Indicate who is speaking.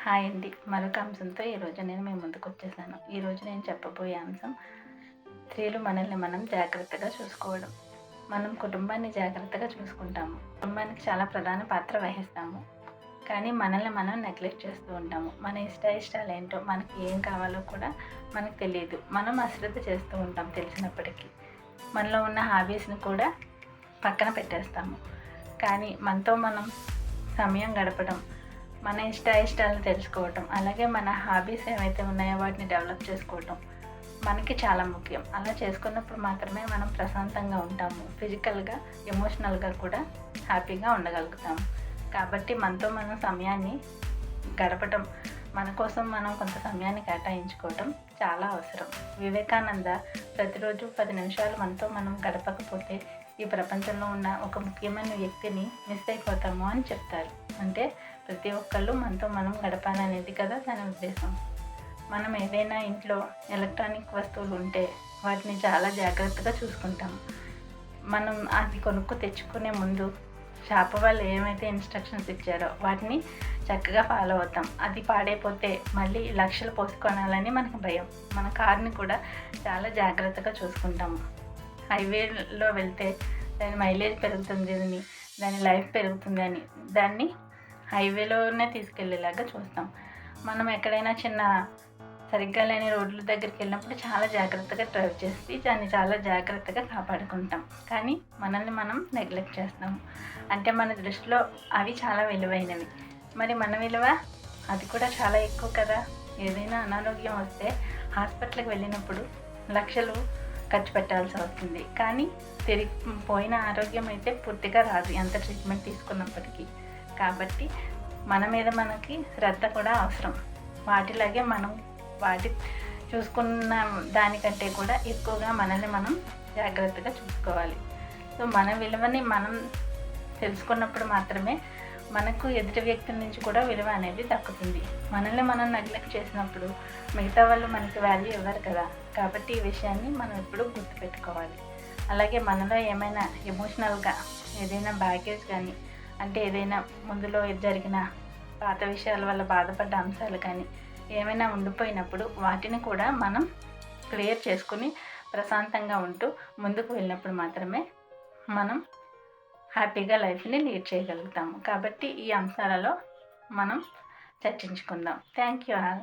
Speaker 1: Hi అండి. మరొక అంశంతో ఈరోజు నేను మీ ముందుకు వచ్చేసాను. ఈరోజు నేను చెప్పబోయే అంశం స్త్రీలు మనల్ని మనం జాగ్రత్తగా చూసుకోవడం. మనం కుటుంబాన్ని జాగ్రత్తగా చూసుకుంటాము. కుటుంబానికి చాలా ప్రధాన పాత్ర వహిస్తాము. కానీ మనల్ని మనం నెగ్లెక్ట్ చేస్తూ ఉంటాము. మన ఇష్టాలు ఏంటో, మనకి ఏం కావాలో కూడా మనకు తెలియదు. మనం అశ్రద్ధ చేస్తూ ఉంటాం తెలిసినప్పటికీ. మనలో ఉన్న హాబీస్ని కూడా పక్కన పెట్టేస్తాము. కానీ మనతో మనం సమయం గడపడం, మన ఇష్టాలను తెలుసుకోవటం, అలాగే మన హాబీస్ ఏవైతే ఉన్నాయో వాటిని డెవలప్ చేసుకోవటం మనకి చాలా ముఖ్యం. అలా చేసుకున్నప్పుడు మాత్రమే మనం ప్రశాంతంగా ఉంటాము. ఫిజికల్గా, ఎమోషనల్గా కూడా హ్యాపీగా ఉండగలుగుతాము. కాబట్టి మనతో మనం సమయాన్ని గడపటం, మన కోసం మనం కొంత సమయాన్ని కేటాయించుకోవటం చాలా అవసరం. వివేకానంద ప్రతిరోజు 10 నిమిషాలు మనతో మనం గడపకపోతే ఈ ప్రపంచంలో ఉన్న ఒక ముఖ్యమైన వ్యక్తిని మిస్ అయిపోతాము అని చెప్తారు. అంటే ప్రతి ఒక్కళ్ళు మనతో మనం గడపాలనేది కదా దాని ఉద్దేశం. మనం ఏదైనా ఇంట్లో ఎలక్ట్రానిక్ వస్తువులు ఉంటే వాటిని చాలా జాగ్రత్తగా చూసుకుంటాం. మనం అది తెచ్చుకునే ముందు షాప్ వాళ్ళు ఏమైతే ఇన్స్ట్రక్షన్స్ ఇచ్చారో వాటిని చక్కగా ఫాలో అవుతాం. అది పాడైపోతే మళ్ళీ లక్షలు పోసి కొనాలని మనకు భయం. మన కార్ని కూడా చాలా జాగ్రత్తగా చూసుకుంటాము. హైవేలో వెళ్తే దాని మైలేజ్ పెరుగుతుంది అని, దాని లైఫ్ పెరుగుతుంది అని దాన్ని హైవేలోనే తీసుకెళ్ళేలాగా చూస్తాం. మనం ఎక్కడైనా చిన్న సరిగ్గా లేని రోడ్ల దగ్గరికి వెళ్ళినప్పుడు చాలా జాగ్రత్తగా డ్రైవ్ చేసి దాన్ని చాలా జాగ్రత్తగా కాపాడుకుంటాం. కానీ మనల్ని మనం నెగ్లెక్ట్ చేస్తాము. అంటే మన దృష్టిలో అవి చాలా విలువైనవి. మరి మన విలువ అది కూడా చాలా ఎక్కువ కదా. ఏదైనా అనారోగ్యం వస్తే హాస్పిటల్కి వెళ్ళినప్పుడు లక్షలు ఖర్చు పెట్టాల్సి వస్తుంది. కానీ పోయిన ఆరోగ్యం అయితే పూర్తిగా రాదు, ఎంత ట్రీట్మెంట్ తీసుకున్నప్పటికీ. కాబట్టి మన మీద మనకి శ్రద్ధ కూడా అవసరం. వాటిలాగే మనం వాటి చూసుకున్న దానికంటే కూడా ఎక్కువగా మనల్ని మనం జాగ్రత్తగా చూసుకోవాలి. సో మన విలువని మనం తెలుసుకున్నప్పుడు మాత్రమే మనకు ఎదుటి వ్యక్తి నుంచి కూడా విలువ అనేది దక్కుతుంది. మనల్ని మనం నెగ్లెక్ట్ చేసినప్పుడు మిగతా వాళ్ళు మనకి వాల్యూ ఇవ్వరు కదా. కాబట్టి ఈ విషయాన్ని మనం ఎప్పుడూ గుర్తుపెట్టుకోవాలి. అలాగే మనలో ఏమైనా ఎమోషనల్గా ఏదైనా బ్యాగేజ్ కానీ, అంటే ఏదైనా ముందులో జరిగిన పాత విషయాల వల్ల బాధపడ్డ అంశాలు కానీ ఏమైనా ఉండిపోయినప్పుడు వాటిని కూడా మనం క్లియర్ చేసుకుని ప్రశాంతంగా ఉంటూ ముందుకు వెళ్ళినప్పుడు మాత్రమే మనం హ్యాపీగా లైఫ్ని లీడ్ చేయగలుగుతాము. కాబట్టి ఈ అంశాలలో మనం చర్చించుకుందాం. Thank you all.